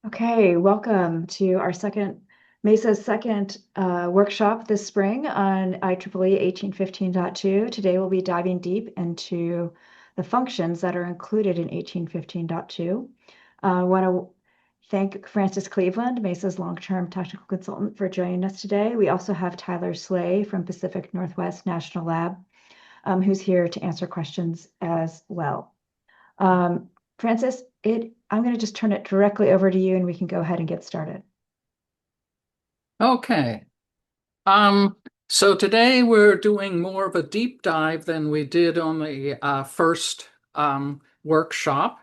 Okay, welcome to our MESA's second workshop this spring on IEEE 1815.2. Today we'll be diving deep into the functions that are included in 1815.2. I want to thank Francis Cleveland, MESA's long-term technical consultant, for joining us today. We also have Tyler Slay from Pacific Northwest National Lab, who's here to answer questions as well. Francis, I'm going to just turn it directly over to you and we can go ahead and get started. Okay. Um, so today we're doing more of a deep dive than we did on the first workshop.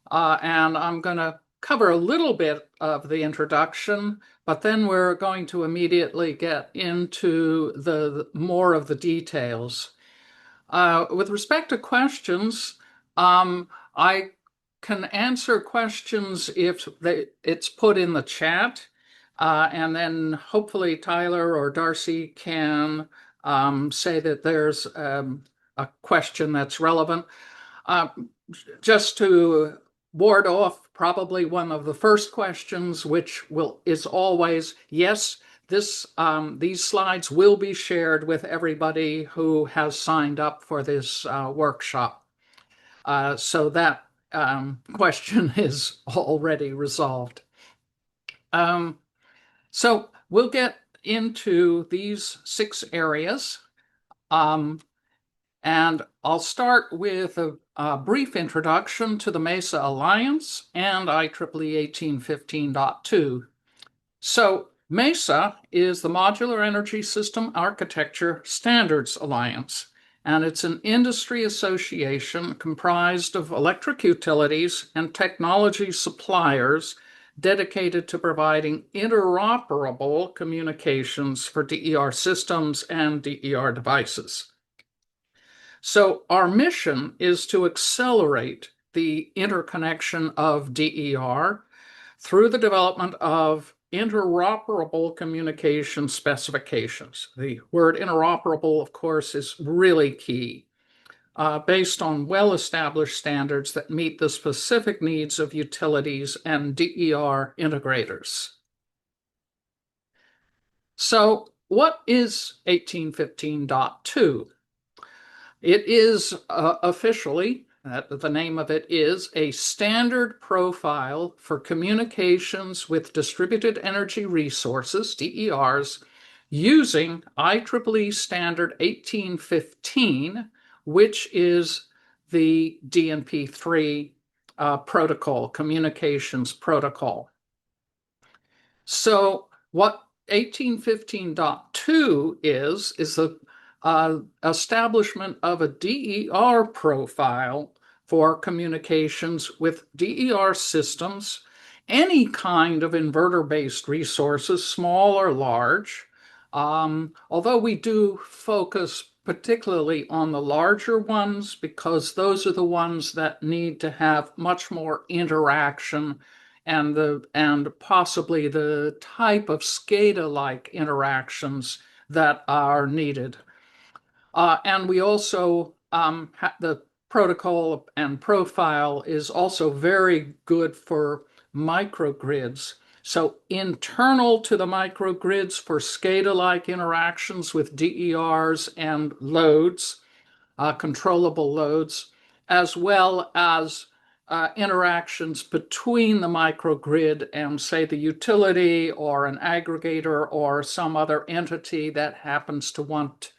And I'm going to cover a little bit of the introduction, but then we're going to immediately get into the more of the details. With respect to questions, I can answer questions if it's put in the chat, and then hopefully Tyler or Darcy can say that there's a question that's relevant. Uh, just to ward off probably one of the first questions, which is always yes. These slides will be shared with everybody who has signed up for this workshop. So that question is already resolved. So we'll get into these 6 areas. And I'll start with a brief introduction to the MESA Alliance and IEEE 1815.2. So MESA is the Modular Energy System Architecture Standards Alliance, and it's an industry association comprised of electric utilities and technology suppliers dedicated to providing interoperable communications for DER systems and DER devices. So our mission is to accelerate the interconnection of DER through the development of interoperable communication specifications. The word interoperable, of course, is really key, based on well-established standards that meet the specific needs of utilities and DER integrators. So what is 1815.2? It is officially, the name of it is a standard profile for communications with distributed energy resources, DERs, using IEEE standard 1815, which is the DNP3 protocol, communications protocol. So what 1815.2 is the establishment of a DER profile for communications with DER systems, any kind of inverter-based resources, small or large. Although we do focus particularly on the larger ones because those are the ones that need to have much more interaction and possibly the type of SCADA-like interactions that are needed. And we also, the protocol and profile is also very good for microgrids. So internal to the microgrids for SCADA-like interactions with DERs and loads, controllable loads, as well as interactions between the microgrid and, say, the utility or an aggregator or some other entity that happens to want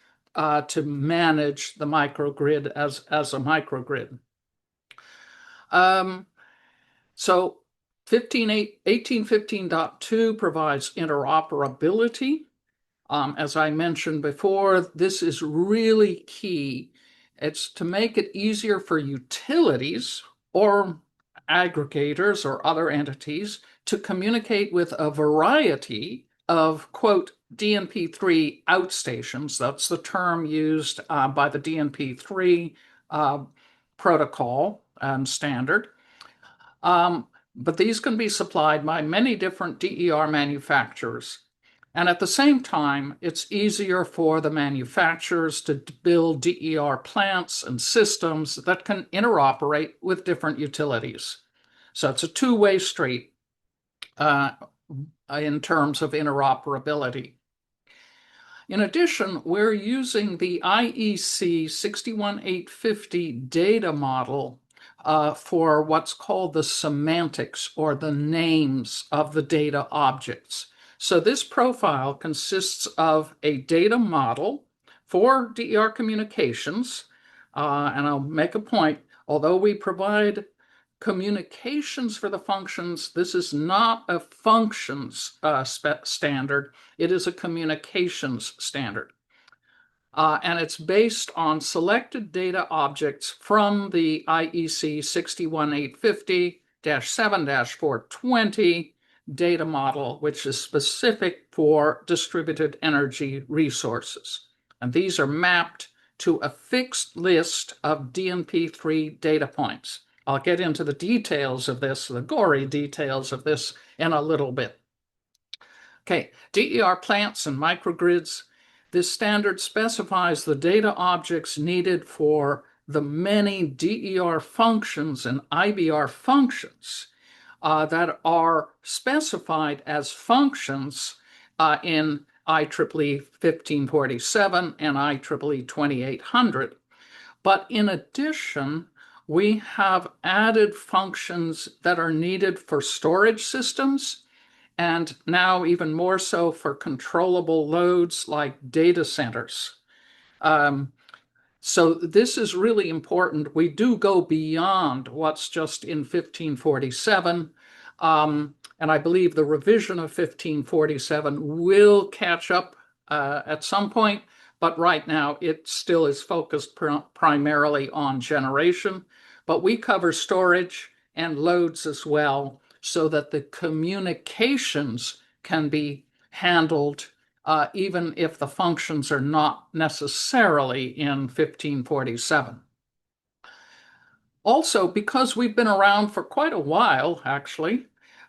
to manage the microgrid as a microgrid. So 1815.2 provides interoperability. As I mentioned before, this is really key. It's to make it easier for utilities or aggregators or other entities to communicate with a variety of, quote, DNP3 outstations. That's the term used by the DNP3 protocol and standard. But these can be supplied by many different DER manufacturers. And at the same time, it's easier for the manufacturers to build DER plants and systems that can interoperate with different utilities. So it's a two-way street. uh, in terms of interoperability. In addition, we're using the IEC 61850 data model for what's called the semantics or the names of the data objects. So this profile consists of a data model for DER communications, and I'll make a point, although we provide communications for the functions, this is not a functions standard. It is a communications standard. And it's based on selected data objects from the IEC 61850-7-420 data model, which is specific for distributed energy resources. And these are mapped to a fixed list of DNP3 data points. I'll get into the details of this, the gory details of this, in a little bit. Okay, DER plants and microgrids. This standard specifies the data objects needed for the many DER functions and IBR functions that are specified as functions in IEEE 1547 and IEEE 2800. But in addition, we have added functions that are needed for storage systems, and now even more so for controllable loads like data centers. So this is really important. We do go beyond what's just in 1547. And I believe the revision of 1547 will catch up at some point, but right now it still is focused primarily on generation. But we cover storage and loads as well, so that the communications can be handled even if the functions are not necessarily in 1547. Also, because we've been around for quite a while, actually,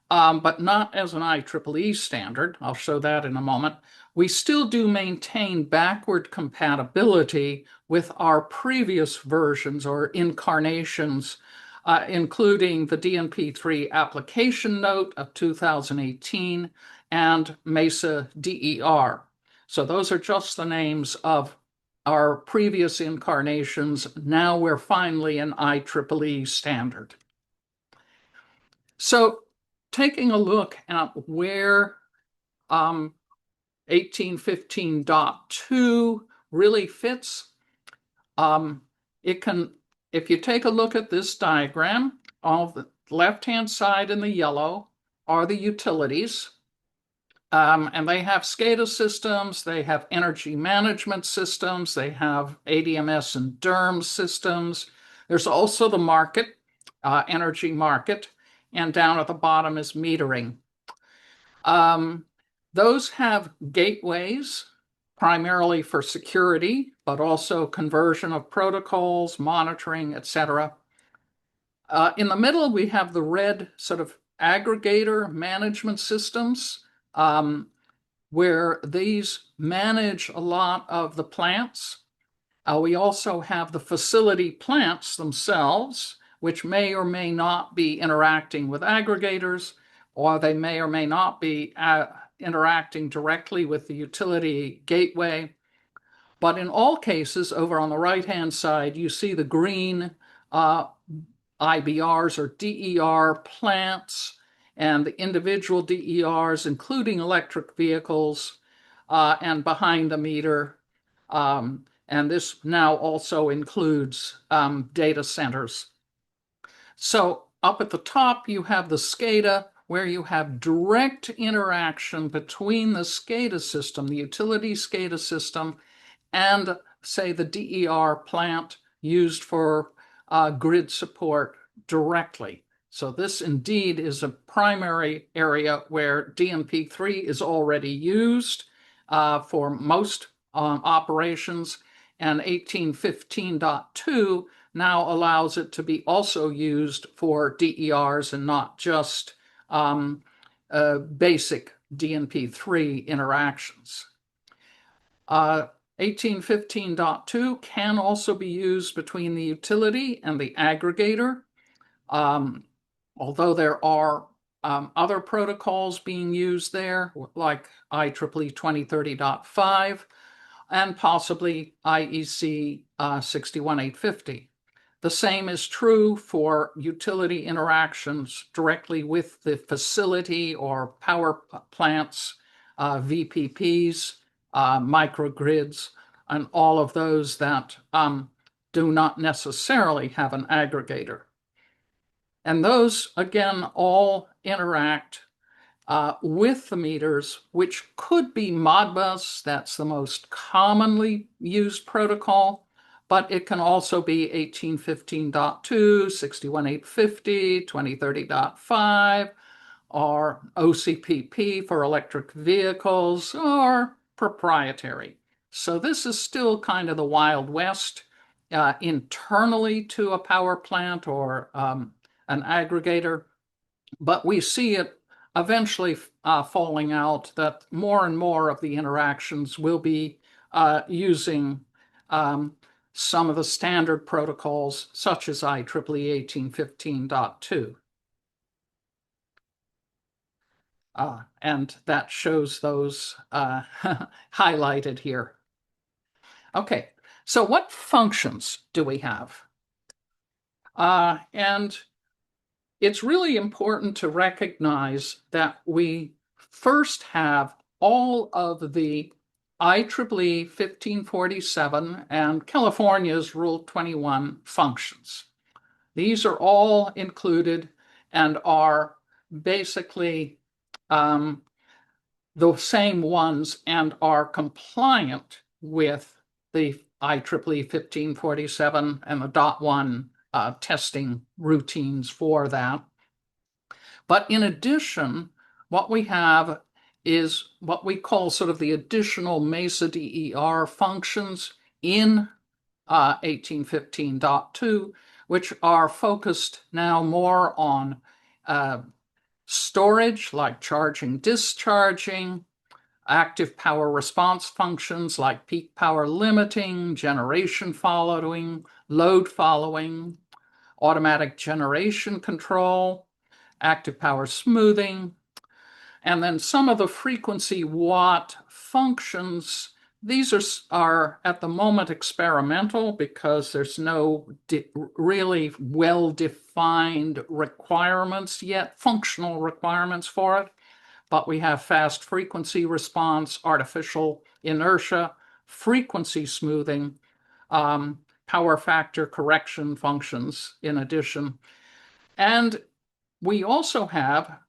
but not as an IEEE standard, I'll show that in a moment, we still do maintain backward compatibility with our previous versions or incarnations, including the DNP3 application note of 2018 and MESA DER. So those are just the names of our previous incarnations. Now we're finally an IEEE standard. So taking a look at where 1815.2 really fits, it can, if you take a look at this diagram, on the left-hand side in the yellow are the utilities. And they have SCADA systems, they have energy management systems, they have ADMS and DERMS systems. There's also the market, energy market, and down at the bottom is metering. Those have gateways, primarily for security, but also conversion of protocols, monitoring, etc. In the middle, we have the red sort of aggregator management systems, where these manage a lot of the plants. We also have the facility plants themselves, which may or may not be interacting with aggregators, or they may or may not be interacting directly with the utility gateway. But in all cases, over on the right-hand side, you see the green IBRs or DER plants and the individual DERs, including electric vehicles, and behind the meter. And this now also includes data centers. So up at the top, you have the SCADA, where you have direct interaction between the SCADA system, the utility SCADA system, and say the DER plant used for grid support directly. So this indeed is a primary area where DNP3 is already used for most operations, and 1815.2 now allows it to be also used for DERs and not just basic DNP3 interactions. 1815.2 can also be used between the utility and the aggregator. Although there are other protocols being used there, like IEEE 2030.5 and possibly IEC 61850. The same is true for utility interactions directly with the facility or power plants, VPPs, microgrids, and all of those that do not necessarily have an aggregator. And those, again, all interact with the meters, which could be Modbus. That's the most commonly used protocol, but it can also be 1815.2, 61850, 2030.5, or OCPP for electric vehicles, or proprietary. So this is still kind of the Wild West internally to a power plant or an aggregator, but we see it eventually falling out that more and more of the interactions will be using some of the standard protocols, such as IEEE 1815.2. And that shows those highlighted here. Okay, so what functions do we have? And it's really important to recognize that we first have all of the IEEE 1547 and California's Rule 21 functions. These are all included and are basically the same ones and are compliant with the IEEE 1547 and the .1 testing routines for that. But in addition, what we have is what we call sort of the additional MESA DER functions in 1815.2, which are focused now more on storage, like charging, discharging, active power response functions like peak power limiting, generation following, load following, automatic generation control, active power smoothing, and then some of the frequency watt functions. These are at the moment experimental because there's no really well-defined requirements yet, functional requirements for it. But we have fast frequency response, artificial inertia, frequency smoothing, power factor correction functions in addition. And we also have,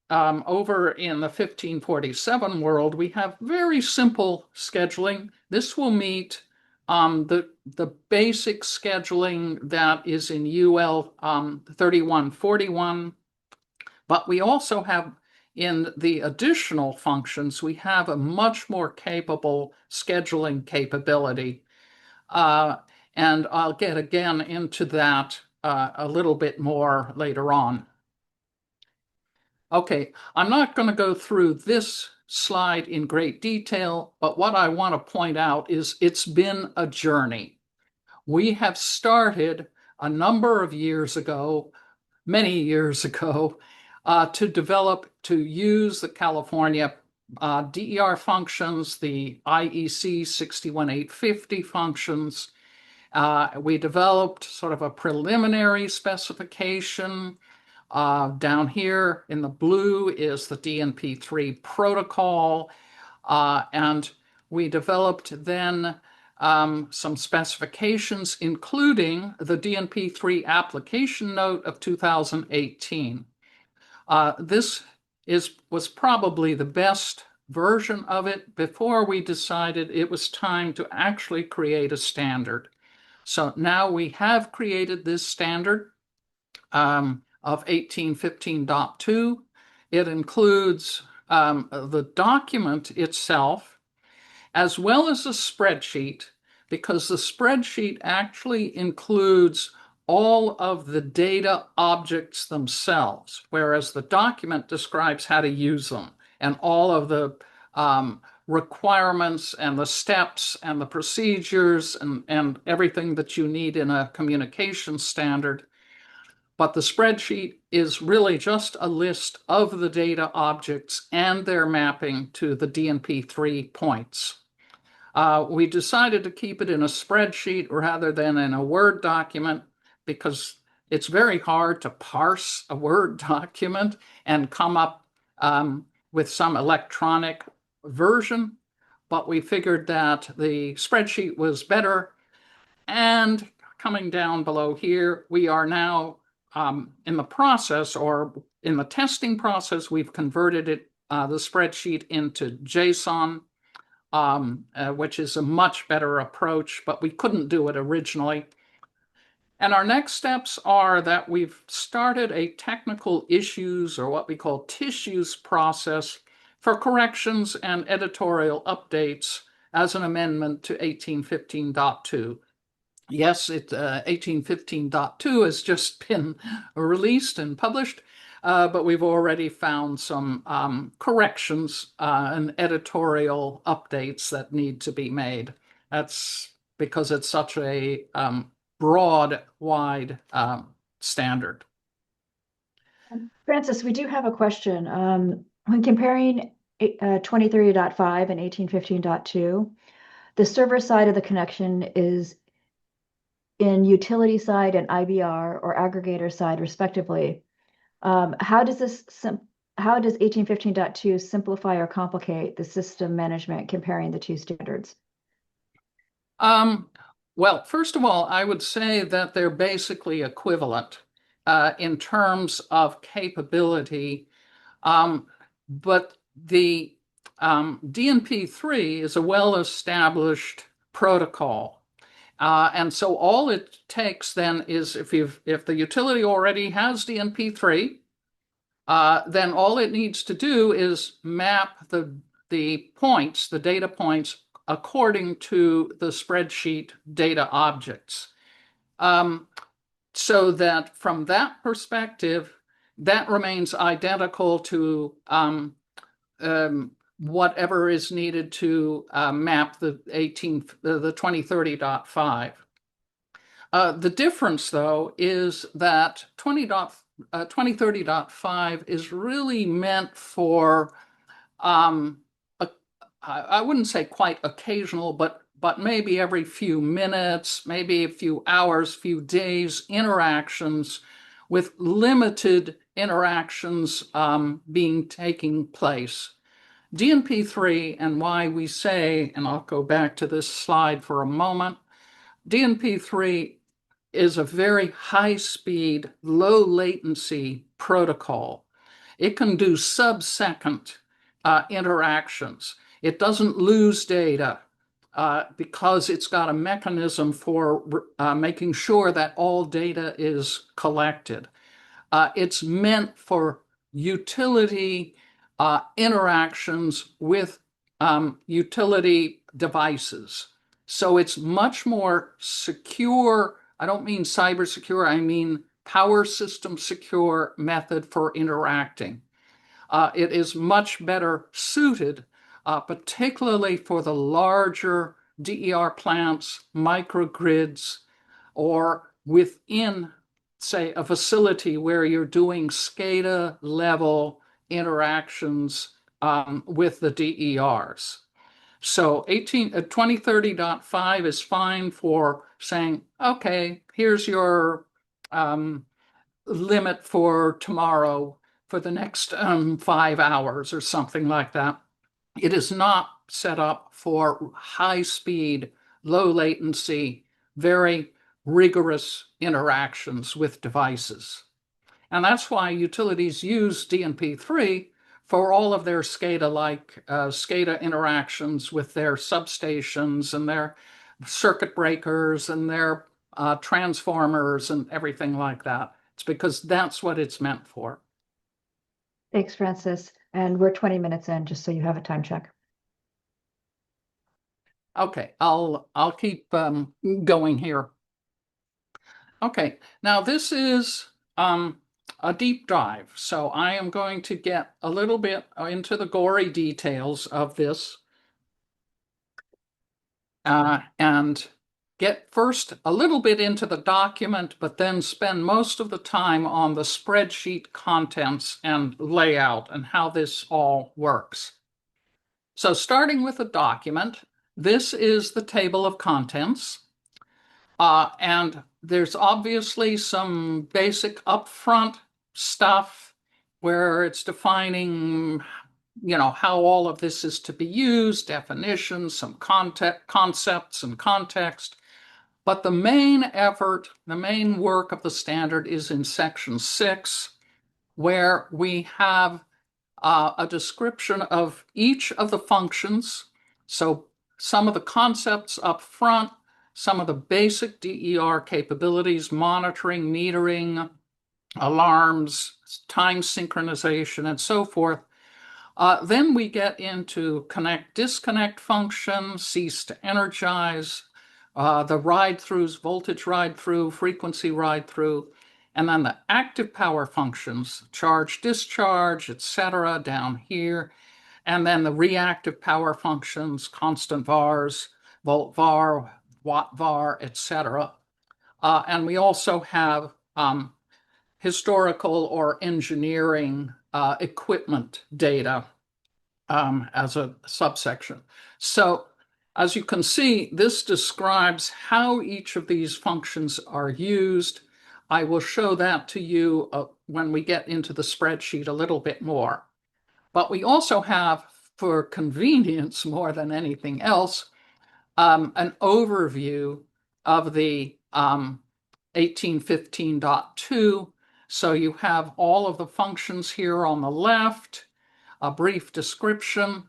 over in the 1547 world, we have very simple scheduling. This will meet the basic scheduling that is in UL 3141, but we also have in the additional functions, we have a much more capable scheduling capability. And I'll get again into that a little bit more later on. Okay, I'm not going to go through this slide in great detail, but what I want to point out is it's been a journey. We have started a number of years ago, many years ago, to use the California DER functions, the IEC 61850 functions. We developed sort of a preliminary specification. Down here in the blue is the DNP3 protocol, and we developed then some specifications, including the DNP3 application note of 2018. This was probably the best version of it before we decided it was time to actually create a standard. So now we have created this standard of 1815.2. It includes the document itself, as well as a spreadsheet, because the spreadsheet actually includes all of the data objects themselves, whereas the document describes how to use them and all of the requirements and the steps and the procedures and everything that you need in a communication standard. but the spreadsheet is really just a list of the data objects and their mapping to the DNP3 points. We decided to keep it in a spreadsheet rather than in a Word document because it's very hard to parse a Word document and come up with some electronic version. But we figured that the spreadsheet was better. And coming down below here, we are now in the process, or in the testing process, we've converted it, the spreadsheet, into JSON, which is a much better approach, but we couldn't do it originally. And our next steps are that we've started a technical issues, or what we call tissues, process for corrections and editorial updates as an amendment to 1815.2. Yes, 1815.2 has just been released and published, but we've already found some corrections and editorial updates that need to be made. That's because it's such a broad, wide standard. Francis, we do have a question. When comparing 2030.5 and 1815.2, the server side of the connection is in utility side and IBR or aggregator side respectively. How does 1815.2 simplify or complicate the system management comparing the two standards? Well, first of all, I would say that they're basically equivalent in terms of capability, but the DNP3 is a well-established protocol. And so all it takes then is if the utility already has DNP3, then all it needs to do is map the points, the data points, according to the spreadsheet data objects. So that from that perspective, that remains identical to whatever is needed to map the 2030.5. The difference, though, is that 2030.5 is really meant for, I wouldn't say quite occasional, but maybe every few minutes, maybe a few hours, few days interactions with limited interactions taking place. DNP3, and why we say, and I'll go back to this slide for a moment, DNP3 is a very high-speed, low-latency protocol. It can do sub-second interactions. It doesn't lose data because it's got a mechanism for making sure that all data is collected. It's meant for utility interactions with utility devices. So it's much more secure. I don't mean cyber secure, I mean power system secure method for interacting. It is much better suited, particularly for the larger DER plants, microgrids, or within, say, a facility where you're doing SCADA level interactions with the DERs. So 2030.5 is fine for saying, okay, here's your limit for tomorrow for the next 5 hours or something like that. It is not set up for high speed, low latency, very rigorous interactions with devices. And that's why utilities use DNP3 for all of their SCADA-like SCADA interactions with their substations and their circuit breakers and their transformers and everything like that. It's because that's what it's meant for. Thanks, Francis. And we're 20 minutes in, just so you have a time check. Okay, I'll keep going here. Okay, now this is a deep dive. So I am going to get a little bit into the gory details of this. And get first a little bit into the document, but then spend most of the time on the spreadsheet contents and layout and how this all works. So starting with the document, this is the table of contents. And there's obviously some basic upfront stuff where it's defining, how all of this is to be used, definitions, some concepts and context. But the main effort, the main work of the standard is in section 6, where we have a description of each of the functions. So some of the concepts up front, some of the basic DER capabilities, monitoring, metering, alarms, time synchronization, and so forth. Then we get into connect, disconnect function, cease to energize, the ride-throughs, voltage ride-through, frequency ride-through, and then the active power functions, charge, discharge, etc., down here, and then the reactive power functions, constant vars, volt-var, watt-var, etc. And we also have historical or engineering equipment data as a subsection. So as you can see, this describes how each of these functions are used. I will show that to you when we get into the spreadsheet a little bit more. But we also have, for convenience more than anything else, an overview of the 1815.2. So you have all of the functions here on the left, a brief description,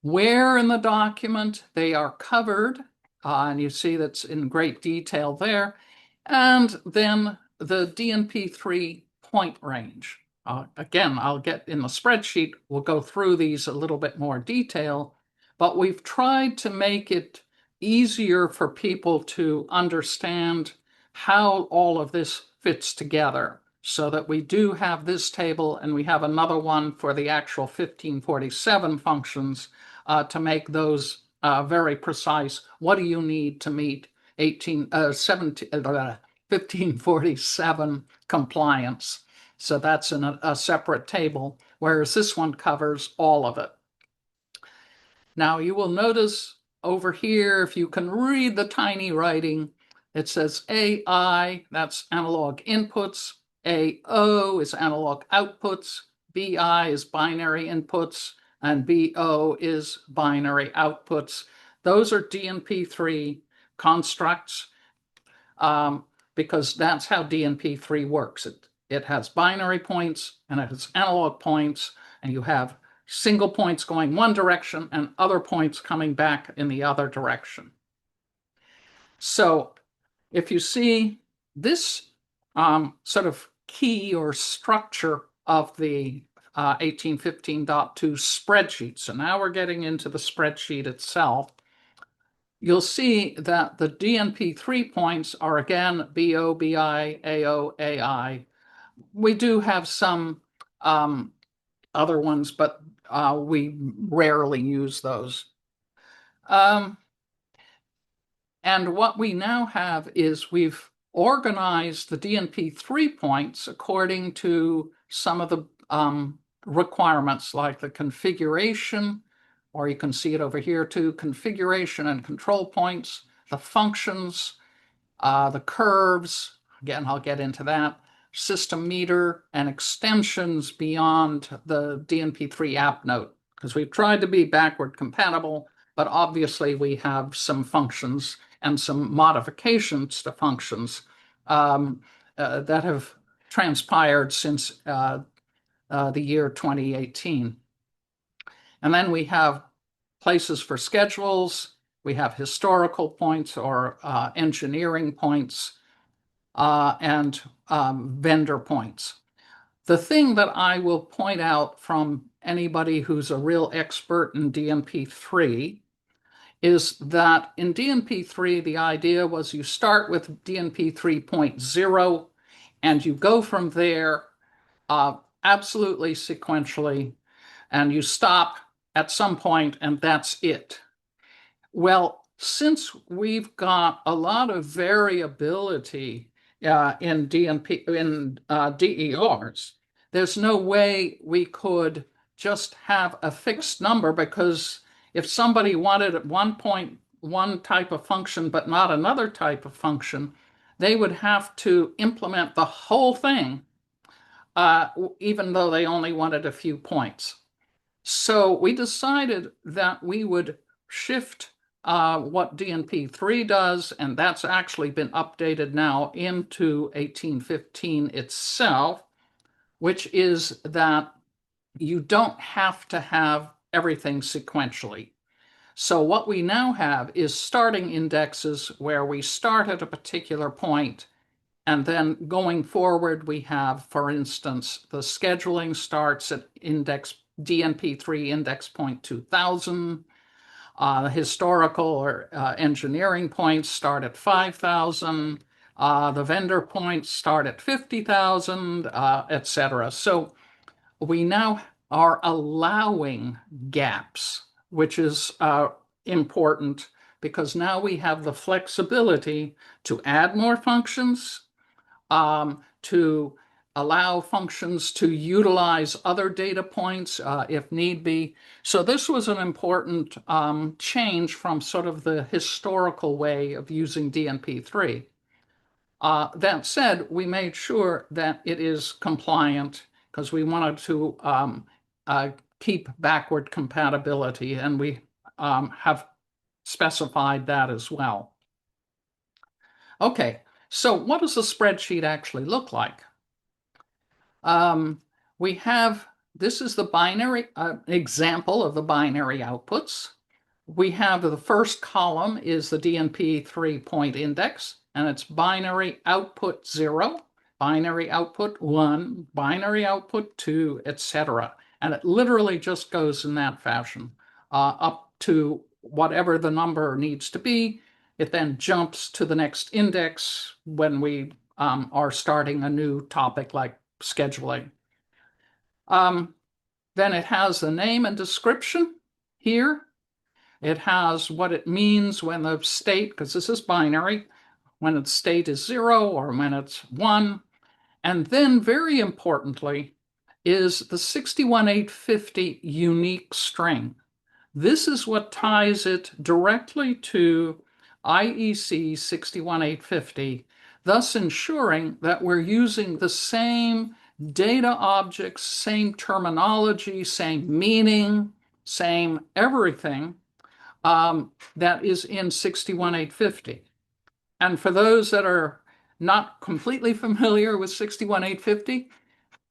where in the document they are covered, and you see that's in great detail there, and then the DNP3 point range. Again, I'll get in the spreadsheet, we'll go through these a little bit more detail, but we've tried to make it easier for people to understand how all of this fits together, so that we do have this table and we have another one for the actual 1547 functions to make those very precise. What do you need to meet 1547 compliance? So that's in a separate table, whereas this one covers all of it. Now you will notice over here, if you can read the tiny writing, it says AI, that's analog inputs, AO is analog outputs, BI is binary inputs, and BO is binary outputs. Those are DNP3 constructs because that's how DNP3 works. It has binary points and it has analog points, and you have single points going one direction and other points coming back in the other direction. So if you see this sort of key or structure of the 1815.2 spreadsheet, so now we're getting into the spreadsheet itself, you'll see that the DNP3 points are again BO, BI, AO, AI. We do have some other ones, but we rarely use those. And what we now have is we've organized the DNP3 points according to some of the requirements, like the configuration, or you can see it over here too, configuration and control points, the functions, the curves, again, I'll get into that, system meter, and extensions beyond the DNP3 app note, because we've tried to be backward compatible, but obviously we have some functions and some modifications to functions that have transpired since the year 2018. And then we have places for schedules, we have historical points or engineering points, and vendor points. The thing that I will point out from anybody who's a real expert in DNP3 is that in DNP3, the idea was you start with DNP 3.0 and you go from there absolutely sequentially, and you stop at some point and that's it. Well, since we've got a lot of variability in DNP in DERs, there's no way we could just have a fixed number, because if somebody wanted at one point one type of function but not another type of function, they would have to implement the whole thing, even though they only wanted a few points. So we decided that we would shift what DNP3 does, and that's actually been updated now into 1815 itself, which is that you don't have to have everything sequentially. So what we now have is starting indexes where we start at a particular point, and then going forward, we have, for instance, the scheduling starts at index DNP3 index point 2000. Historical or engineering points start at 5,000. The vendor points start at 50,000, etc. So we now are allowing gaps, which is important, because now we have the flexibility to add more functions, to allow functions to utilize other data points if need be. So this was an important change from sort of the historical way of using DNP3. That said, we made sure that it is compliant, because we wanted to keep backward compatibility, and we have specified that as well. Okay, so what does the spreadsheet actually look like? We have, this is the binary example of the binary outputs. We have the first column is the DNP3 point index, and it's binary output 0, binary output 1, binary output 2, etc. And it literally just goes in that fashion up to whatever the number needs to be. It then jumps to the next index when we are starting a new topic like scheduling. Then it has the name and description here. It has what it means when the state, because this is binary, when its state is 0 or when it's 1. And then, very importantly, is the 61850 unique string. This is what ties it directly to IEC 61850, thus ensuring that we're using the same data objects, same terminology, same meaning, same everything that is in 61850. And for those that are not completely familiar with 61850,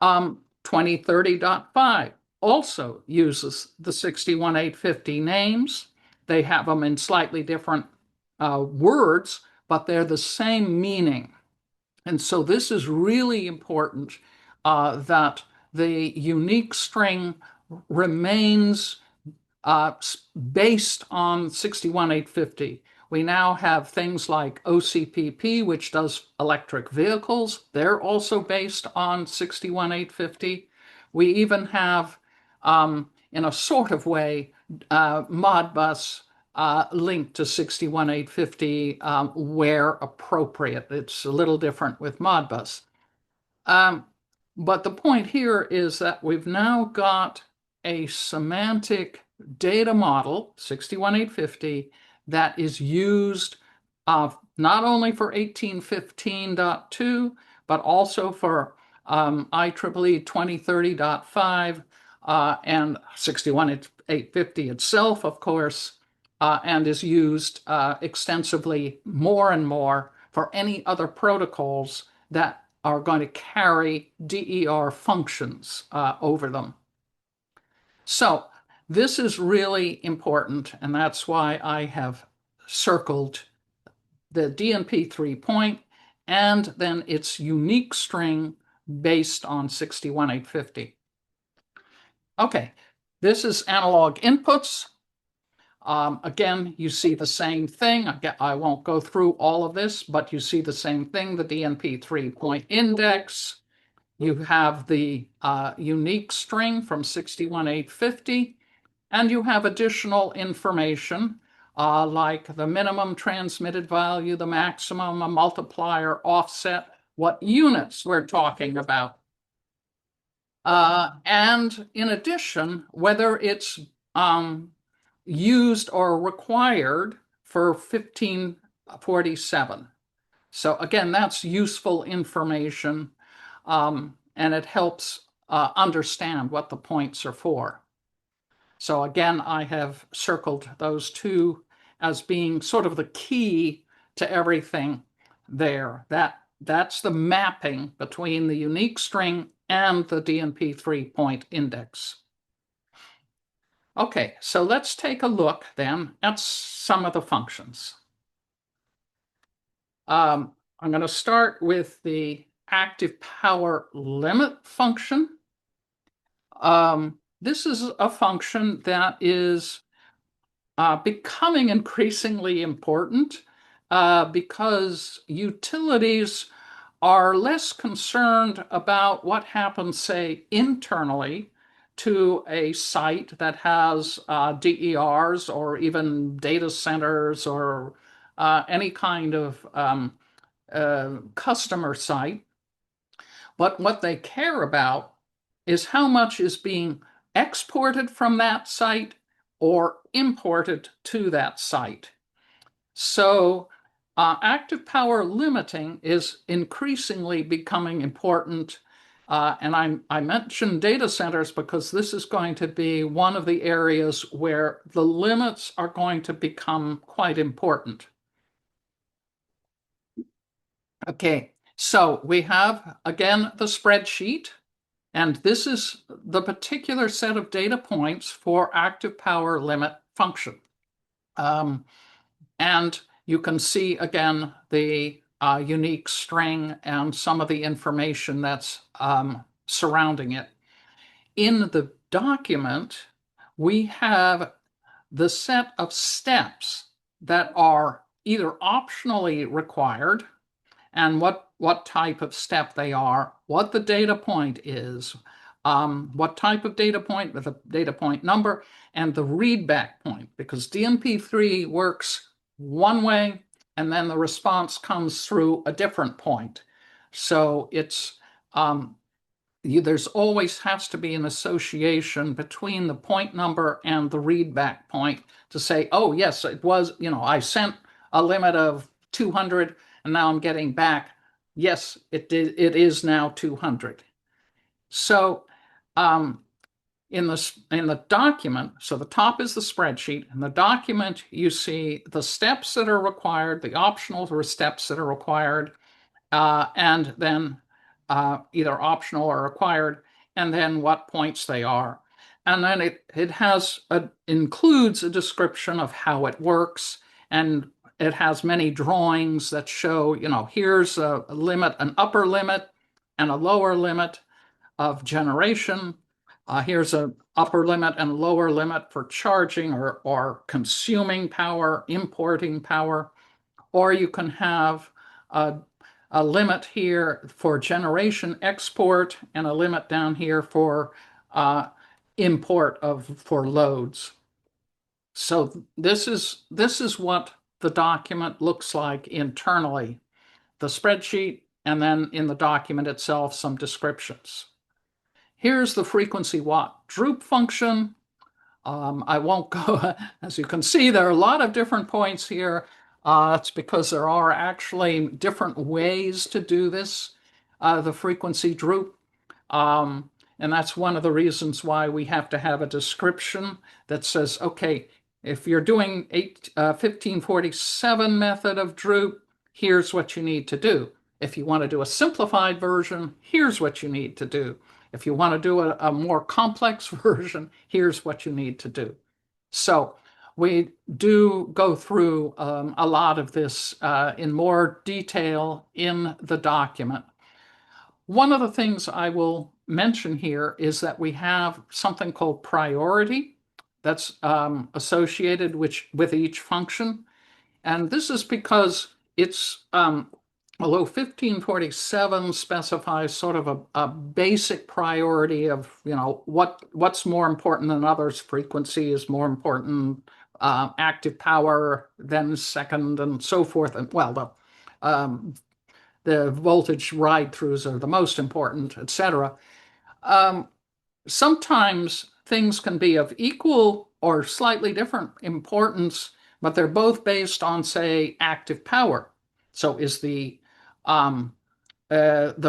2030.5 also uses the 61850 names. They have them in slightly different words, but they're the same meaning. And so this is really important, that the unique string remains based on 61850. We now have things like OCPP, which does electric vehicles. They're also based on 61850. We even have, in a sort of way, Modbus linked to 61850 where appropriate. It's a little different with Modbus. But the point here is that we've now got a semantic data model, 61850, that is used not only for 1815.2, but also for IEEE 2030.5 and 61850 itself, of course, and is used extensively more and more for any other protocols that are going to carry DER functions over them. So this is really important, and that's why I have circled the DNP3 point and then its unique string based on 61850. Okay, this is analog inputs. Again, you see the same thing. I won't go through all of this, but you see the same thing, the DNP3 point index. You have the unique string from 61850, and you have additional information like the minimum transmitted value, the maximum, a multiplier, offset, what units we're talking about. And in addition, whether it's used or required for 1547. So again, that's useful information, and it helps understand what the points are for. So again, I have circled those two as being sort of the key to everything there. That's the mapping between the unique string and the DNP 3-point index. Okay, so let's take a look then at some of the functions. I'm going to start with the active power limit function. This is a function that is becoming increasingly important because utilities are less concerned about what happens, say, internally to a site that has DERs or even data centers or any kind of customer site. But what they care about is how much is being exported from that site or imported to that site. So active power limiting is increasingly becoming important. And I mentioned data centers because this is going to be one of the areas where the limits are going to become quite important. Okay, so we have, again, the spreadsheet. And this is the particular set of data points for active power limit function. And you can see, again, the unique string and some of the information that's surrounding it. In the document, we have the set of steps that are either optionally required and what type of step they are, what the data point is, what type of data point with a data point number, and the readback point, because DNP3 works one way and then the response comes through a different point. So it's there's always has to be an association between the point number and the readback point to say, oh yes, it was, I sent a limit of 200 and now I'm getting back, yes, it is now 200. So in the document, so the top is the spreadsheet. In the document, you see the steps that are required, the optional steps that are required, and then either optional or required, and then what points they are. And then it includes a description of how it works, and it has many drawings that show, here's a limit, an upper limit and a lower limit of generation. Here's an upper limit and lower limit for charging or consuming power, importing power, or you can have a limit here for generation export and a limit down here for import for loads. So this is what the document looks like internally, the spreadsheet, and then in the document itself, some descriptions. Here's the frequency watt droop function. I won't go, as you can see, there are a lot of different points here. It's because there are actually different ways to do this, the frequency droop. And that's one of the reasons why we have to have a description that says, okay, if you're doing 1547 method of droop, here's what you need to do. If you want to do a simplified version, here's what you need to do. If you want to do a more complex version, here's what you need to do. So we do go through a lot of this in more detail in the document. One of the things I will mention here is that we have something called priority that's associated with each function. And this is because it's, although 1547 specifies sort of a basic priority of, what's more important than others, frequency is more important, active power, then second, and so forth. And well, the voltage ride-throughs are the most important, etc. Sometimes things can be of equal or slightly different importance, but they're both based on, say, active power. So is the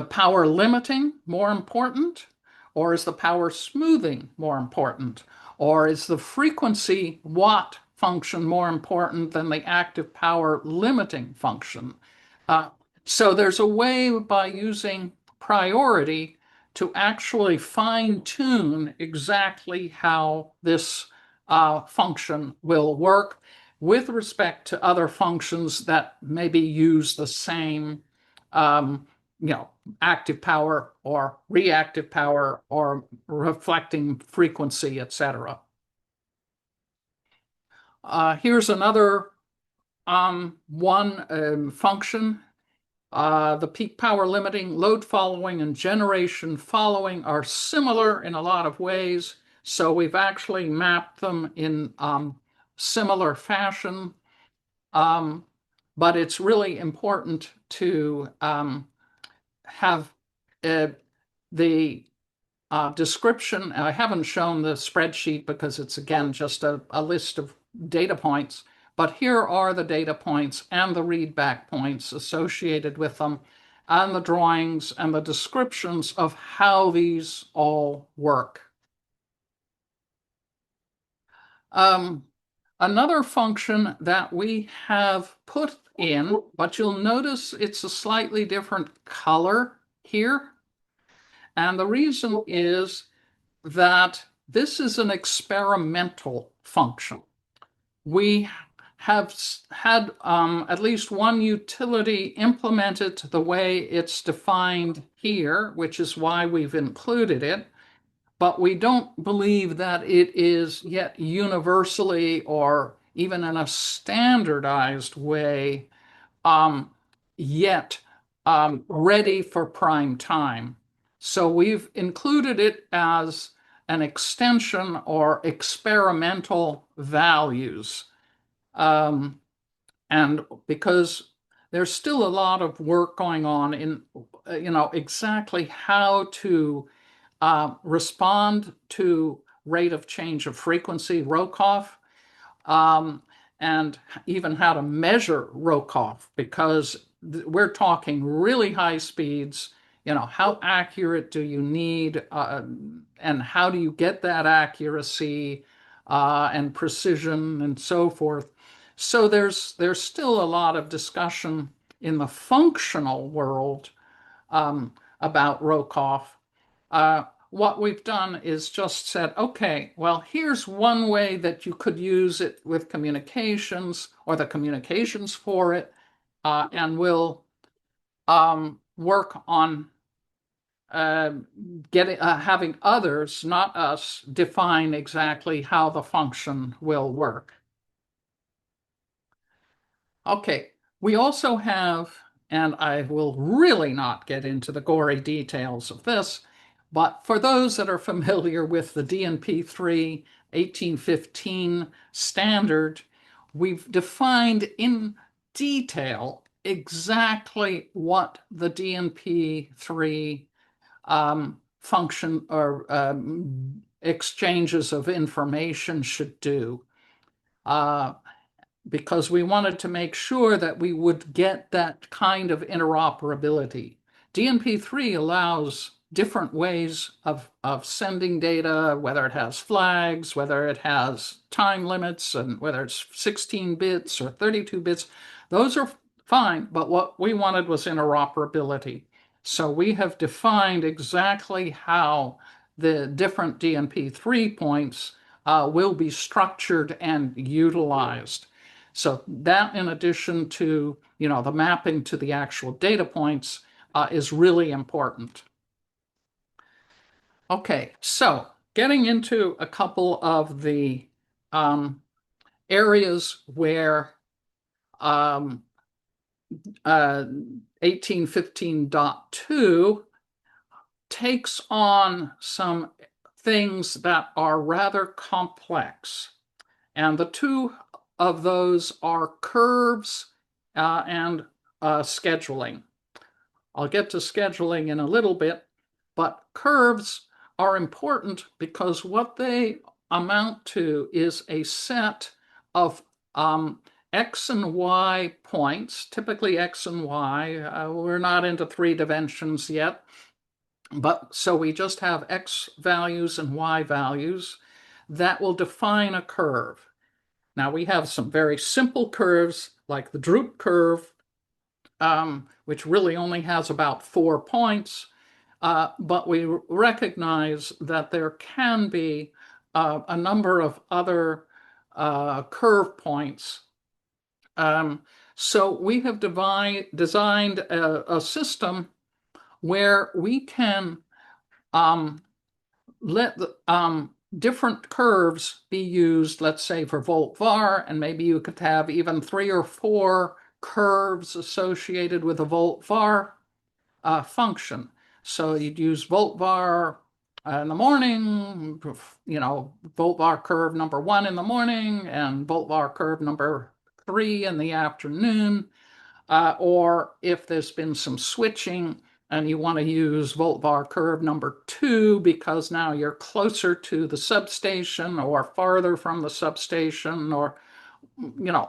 power limiting more important, or is the power smoothing more important, or is the frequency watt function more important than the active power limiting function? Uh, so there's a way by using priority to actually fine tune exactly how this function will work with respect to other functions that maybe use the same um, you know, active power or reactive power or reflecting frequency, etc. Here's another one function. The peak power limiting, load following, and generation following are similar in a lot of ways. So we've actually mapped them in similar fashion. But it's really important to have the description. I haven't shown the spreadsheet because it's, again, just a list of data points. But here are the data points and the readback points associated with them, and the drawings and the descriptions of how these all work. Another function that we have put in, but you'll notice it's a slightly different color here. And the reason is that this is an experimental function. We have had at least one utility implemented the way it's defined here, which is why we've included it. But we don't believe that it is yet universally or even in a standardized way yet ready for prime time. So we've included it as an extension or experimental values. And because there's still a lot of work going on in, exactly how to respond to rate of change of frequency, Rokoff, and even how to measure Rokoff, because we're talking really high speeds. How accurate do you need, and how do you get that accuracy and precision and so forth? So there's still a lot of discussion in the functional world about Rokoff. What we've done is just said, okay, well, here's one way that you could use it with communications or the communications for it, and we'll work on having others, not us, define exactly how the function will work. Okay, we also have, and I will really not get into the gory details of this, but for those that are familiar with the DNP3 1815 standard, we've defined in detail exactly what the DNP3 function or exchanges of information should do. Because we wanted to make sure that we would get that kind of interoperability. DNP3 allows different ways of sending data, whether it has flags, whether it has time limits, and whether it's 16 bits or 32 bits. Those are fine, but what we wanted was interoperability. So we have defined exactly how the different DNP3 points will be structured and utilized. So that, in addition to the mapping to the actual data points, is really important. Okay, so getting into a couple of the areas where 1815.2 takes on some things that are rather complex. And the two of those are curves and scheduling. I'll get to scheduling in a little bit, but curves are important because what they amount to is a set of X and Y points, typically X and Y. We're not into three dimensions yet, but so we just have X values and Y values that will define a curve. Now we have some very simple curves like the droop curve, which really only has about 4 points. But we recognize that there can be a number of other curve points. So we have designed a system where we can let different curves be used, let's say for volt-var, and maybe you could have even 3 or 4 curves associated with a volt-var function. So you'd use volt-var in the morning, volt-var curve number 1 in the morning and volt-var curve number 3 in the afternoon. Or if there's been some switching and you want to use volt-var curve number 2 because now you're closer to the substation or farther from the substation, or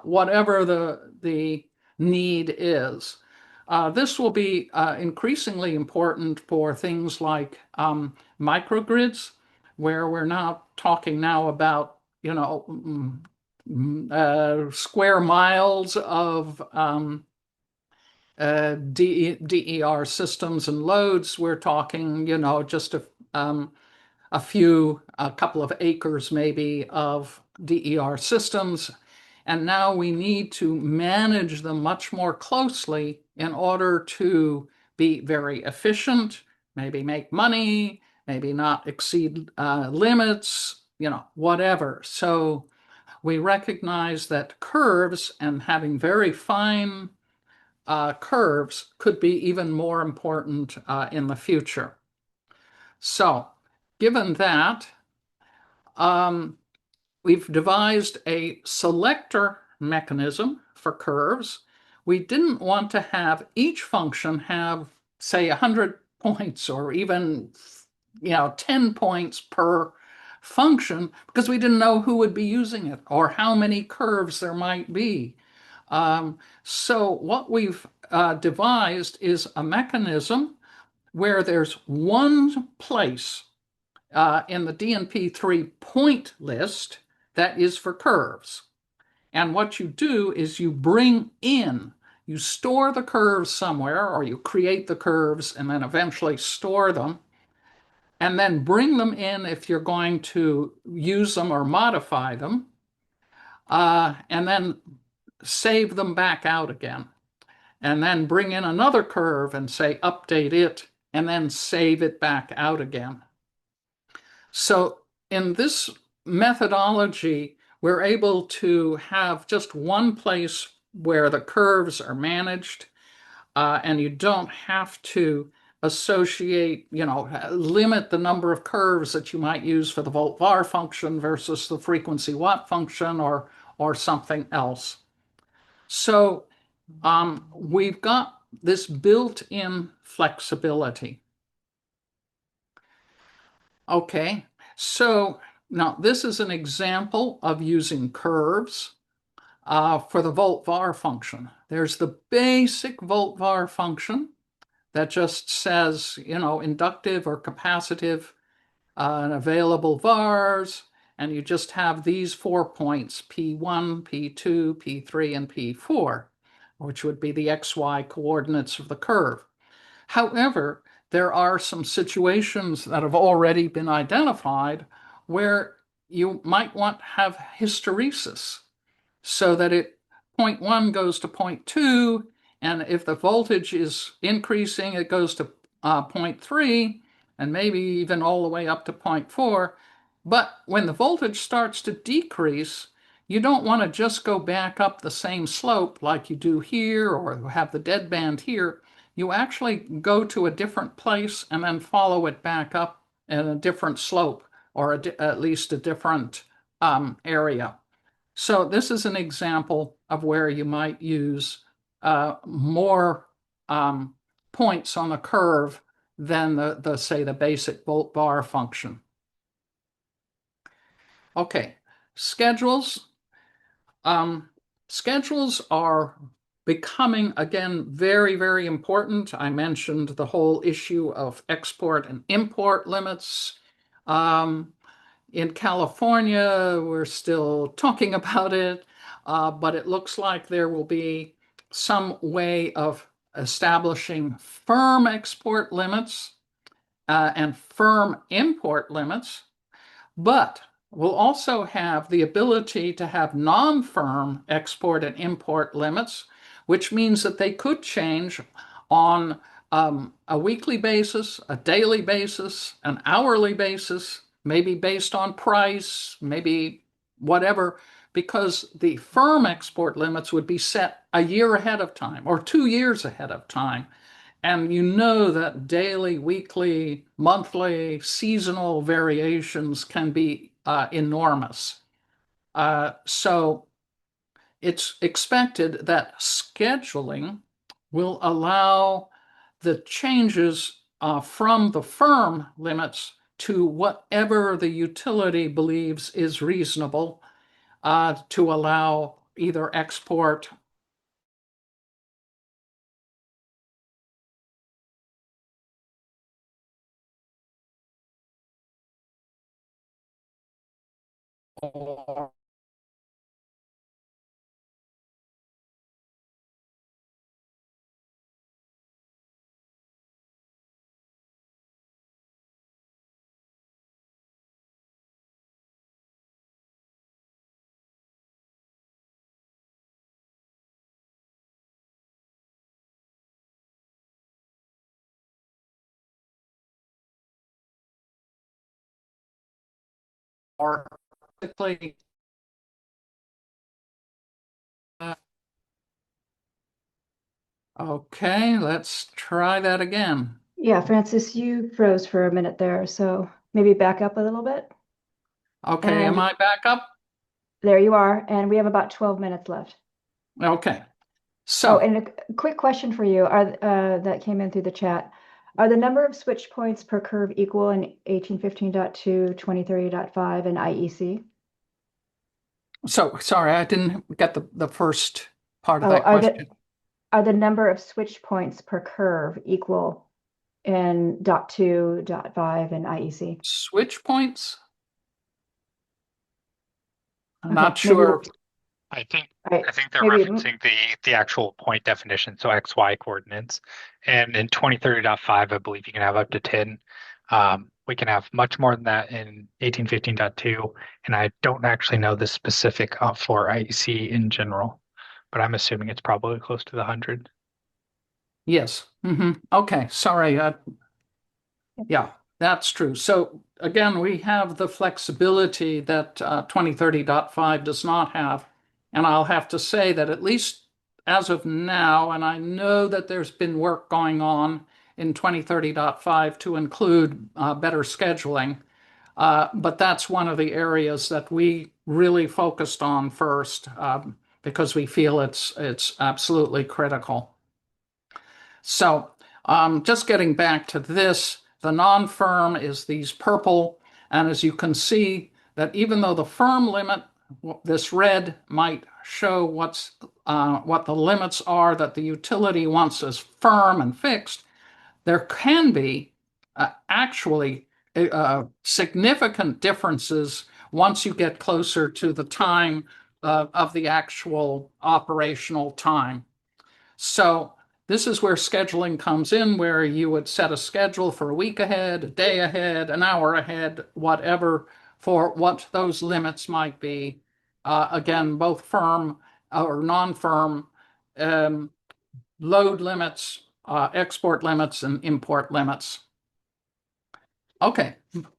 whatever the need is. This will be increasingly important for things like microgrids, where we're not talking now about square miles of DER systems and loads. We're talking, just a couple of acres maybe of DER systems. And now we need to manage them much more closely in order to be very efficient, maybe make money, maybe not exceed limits, whatever. So we recognize that curves and having very fine curves could be even more important in the future. So, given that, we've devised a selector mechanism for curves. We didn't want to have each function have, say, 100 points or even 10 points per function, because we didn't know who would be using it or how many curves there might be. So what we've devised is a mechanism where there's one place in the DNP3 point list that is for curves. And what you do is you store the curves somewhere, or you create the curves and then eventually store them, and then bring them in if you're going to use them or modify them, and then save them back out again. And then bring in another curve and say update it, and then save it back out again. So in this methodology, we're able to have just one place where the curves are managed, and you don't have to associate, limit the number of curves that you might use for the volt-var function versus the frequency watt function or something else. So we've got this built-in flexibility. Okay, so now this is an example of using curves for the volt-var function. There's the basic volt-var function that just says, inductive or capacitive and available vars, and you just have these 4 points, P1, P2, P3, and P4, which would be the XY coordinates of the curve. However, there are some situations that have already been identified where you might want to have hysteresis, so that point 1 goes to point 2, and if the voltage is increasing, it goes to point 3, and maybe even all the way up to point 4. But when the voltage starts to decrease, you don't want to just go back up the same slope like you do here, or have the deadband here. You actually go to a different place and then follow it back up in a different slope, or at least a different area. So this is an example of where you might use more points on the curve than the say the basic volt-var function. Okay, schedules. Um, schedules are becoming, again, very, very important. I mentioned the whole issue of export and import limits. Um, in California, we're still talking about it, but it looks like there will be some way of establishing firm export limits and firm import limits, but we'll also have the ability to have non-firm export and import limits, which means that they could change on a weekly basis, a daily basis, an hourly basis, maybe based on price, maybe whatever, because the firm export limits would be set a year ahead of time or 2 years ahead of time. And you know that daily, weekly, monthly, seasonal variations can be enormous. So it's expected that scheduling will allow the changes from the firm limits to whatever the utility believes is reasonable to allow either export or particularly okay, let's try that again. Yeah, Francis, you froze for a minute there, so maybe back up a little bit. Okay, am And I back up? there you are. And we have about 12 minutes left. Okay, Oh, so and a quick question for you that came in through the chat. Are the number of switch points per curve equal in 1815.2, 2030.5, and IEC? sorry, I didn't get the first part of Oh, that question. are the number of switch points per curve equal in .2, .5, and IEC? Switch points? I'm Okay, not sure. I think all right, I think they're maybe, referencing the actual point definition, so XY coordinates. And in 2030.5, I believe you can have up to 10. We can have much more than that in 1815.2, and I don't actually know the specific for IEC in general, but I'm assuming it's probably close to the 100. Yes. Okay, sorry. Yeah, that's true. So again, we have the flexibility that 2030.5 does not have. And I'll have to say that at least as of now, and I know that there's been work going on in 2030.5 to include better scheduling, but that's one of the areas that we really focused on first because we feel it's absolutely critical. So just getting back to this, the non-firm is these purple. And as you can see that even though the firm limit, this red might show what the limits are that the utility wants as firm and fixed, there can be actually significant differences once you get closer to the time of the actual operational time. So this is where scheduling comes in, where you would set a schedule for a week ahead, a day ahead, an hour ahead, whatever, for what those limits might be. Again, both firm or non-firm um, load limits, export limits, and import limits. Okay,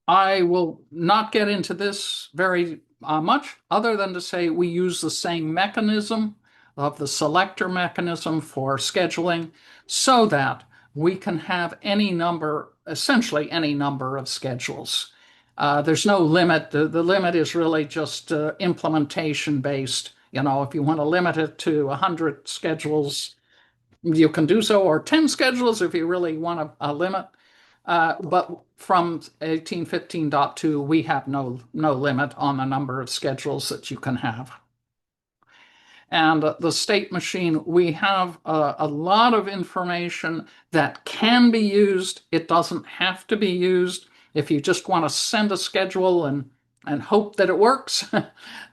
I will not get into this very much, other than to say we use the same mechanism of the selector mechanism for scheduling so that we can have any number, essentially any number of schedules. There's no limit. The limit is really just implementation based. You know, if you want to limit it to 100 schedules, you can do so, or 10 schedules if you really want a limit. But from 1815.2, we have no limit on the number of schedules that you can have. And the state machine, we have a lot of information that can be used. It doesn't have to be used. If you just want to send a schedule and hope that it works,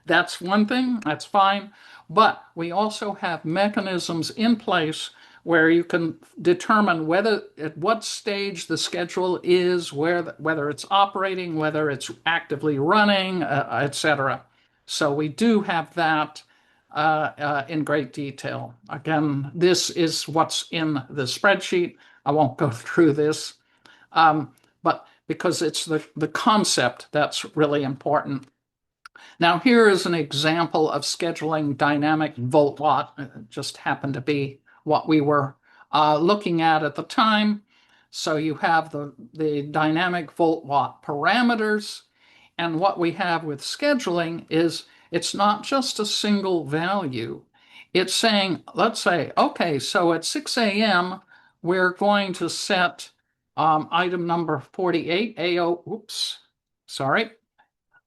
that's one thing, that's fine. But we also have mechanisms in place where you can determine whether at what stage the schedule is, whether it's operating, whether it's actively running, etc. So we do have that in great detail. Again, this is what's in the spreadsheet. I won't go through this, but because it's the concept that's really important. Now, here is an example of scheduling dynamic volt-watt. It just happened to be what we were looking at the time. So you have the dynamic volt-watt parameters. And what we have with scheduling is it's not just a single value. It's saying, let's say, okay, so at 6 a.m., we're going to set item number 48, AO, oops, sorry.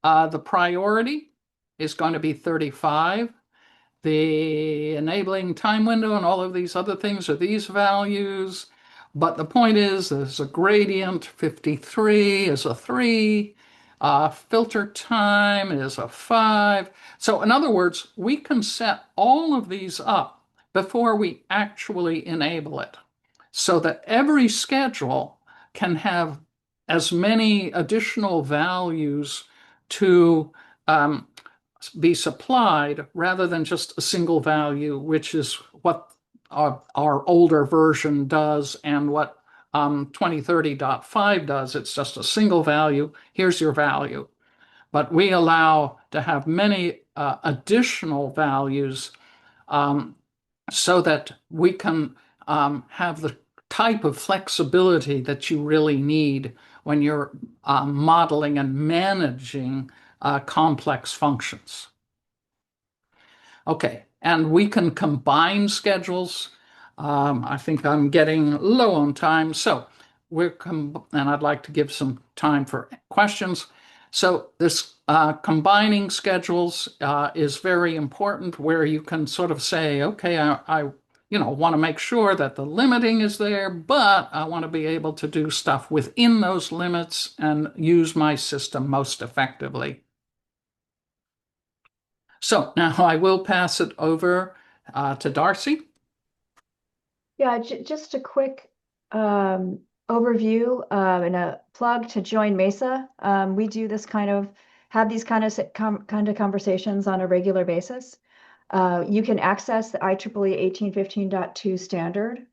The priority is going to be 35. The enabling time window and all of these other things are these values. But the point is, there's a gradient. 53 is a 3. Filter time is a 5. So in other words, we can set all of these up before we actually enable it, so that every schedule can have as many additional values to be supplied rather than just a single value, which is what our older version does and what 2030.5 does. It's just a single value. Here's your value. But we allow to have many additional values so that we can have the type of flexibility that you really need when you're modeling and managing complex functions. Okay, and we can combine schedules. I think I'm getting low on time, so and I'd like to give some time for questions. So this combining schedules is very important, where you can sort of say, okay, I want to make sure that the limiting is there, but I want to be able to do stuff within those limits and use my system most effectively. So now I will pass it over to Darcy. Yeah, just a quick overview and a plug to join Mesa. We do have these kind of conversations on a regular basis. You can access the IEEE 1815.2 standard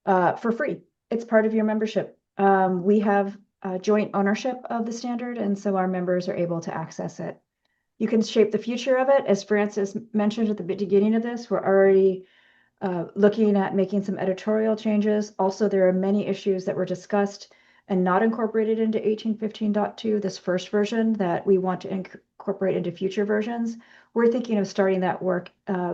for free. It's part of your membership. We have joint ownership of the standard, and so our members are able to access it. You can shape the future of it. As Francis mentioned at the beginning of this, we're already looking at making some editorial changes. Also, there are many issues that were discussed and not incorporated into 1815.2, this first version, that we want to incorporate into future versions. We're thinking of starting that work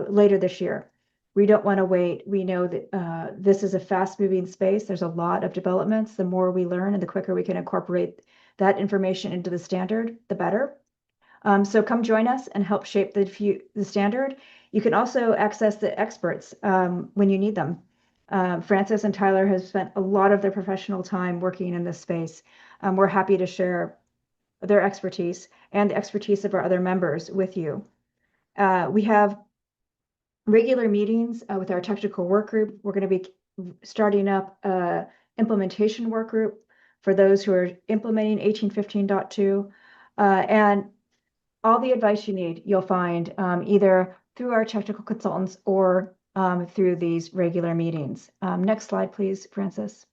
later this year. We don't want to wait. We know that this is a fast-moving space. There's a lot of developments. The more we learn and the quicker we can incorporate that information into the standard, the better. So come join us and help shape the standard. You can also access the experts when you need them. Francis and Tyler have spent a lot of their professional time working in this space. We're happy to share their expertise and the expertise of our other members with you. We have regular meetings with our technical work group. We're going to be starting up an implementation work group for those who are implementing 1815.2. And all the advice you need, you'll find either through our technical consultants or through these regular meetings. Next slide, please, Francis.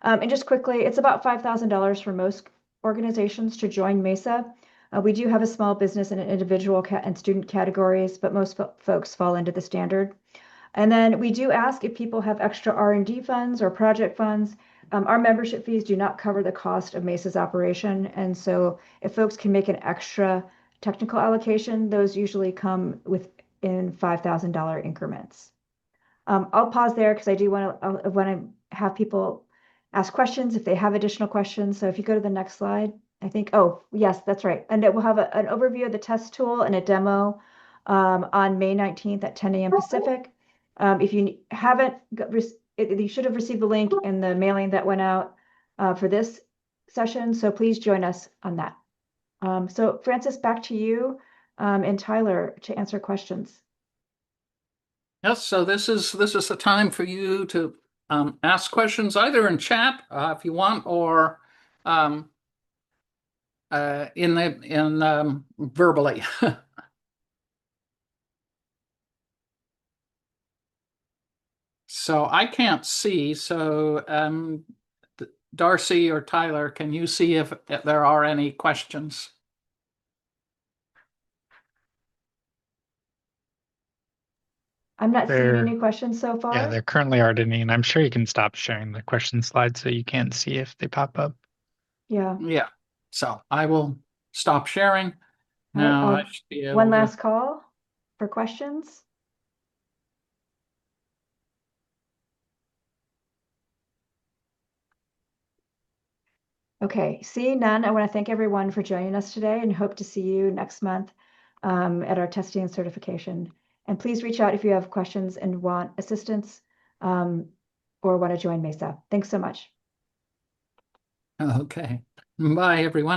And just quickly, it's about $5,000 for most organizations to join Mesa. We do have a small business and individual and student categories, but most folks fall into the standard. And then we do ask if people have extra R&D funds or project funds. Our membership fees do not cover the cost of Mesa's operation. And so if folks can make an extra technical allocation, those usually come within $5,000 increments. I'll pause there because I do want to have people ask questions if they have additional questions. So if you go to the next slide, I think, oh, yes, that's right. And it will have an overview of the test tool and a demo on May 19th at 10 a.m. Pacific. If you haven't, you should have received the link in the mailing that went out for this session. So please join us on that. So Francis, back to you and Tyler to answer questions. Yes, so this is the time for you to ask questions either in chat if you want, or in verbally. So I can't see. So Darcy or Tyler, can you see if there are any questions? I'm not seeing any questions so far. Yeah, there currently aren't any, and I'm sure you can stop sharing the question slide so you can see if they pop up. Yeah. Yeah. So I will stop sharing. Now I should be able one to. last call for questions. Okay, seeing none, I want to thank everyone for joining us today and hope to see you next month at our testing and certification. And please reach out if you have questions and want assistance or want to join Mesa. Thanks so much. Okay. Bye, everyone.